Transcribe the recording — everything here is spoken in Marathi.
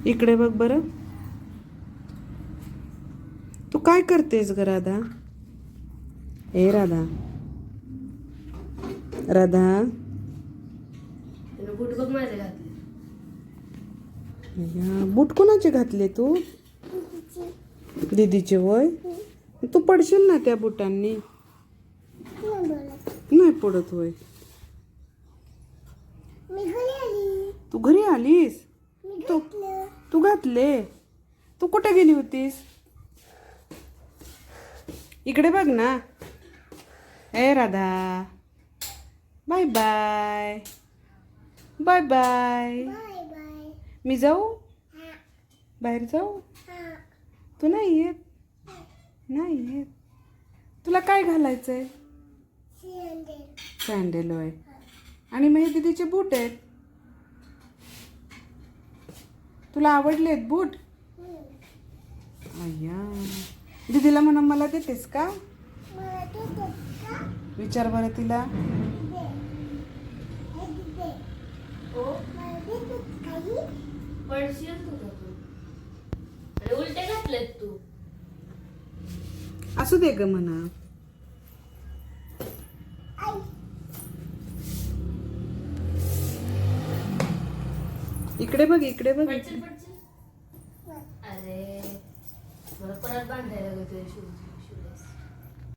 इकडे बघ बरं. तू काय करतेस ग राधा? ए राधा, राधा, बूट बघ माझे घातले. बूट कोणाचे घातले तू? दीदीचे वय. तू पडशील ना त्या बुटांनी. नाही पडत होय. तू घरी आलीस? तू घातले? तू कुठे गेली होतीस? इकडे बघ ना. ए Radha, bye bye. Bye bye. मी जाऊ? बाहेर जाऊ? तू नाही येत? नाही येत. तुला काय घालायचंय? सँडल होय. आणि मग हे दीदीचे बूट आहेत. तुला आवडलेत बूट? अय्या, दीदीला म्हणा मला देतेस का? विचार बरं तिला. पडशील तू तू. आणि उलटे घातलेत तू. असू दे ग म्हणा. इकडे बघ, इकडे बघ. पडशील पडशील. अरे मला परत बांधायला लागत शूज.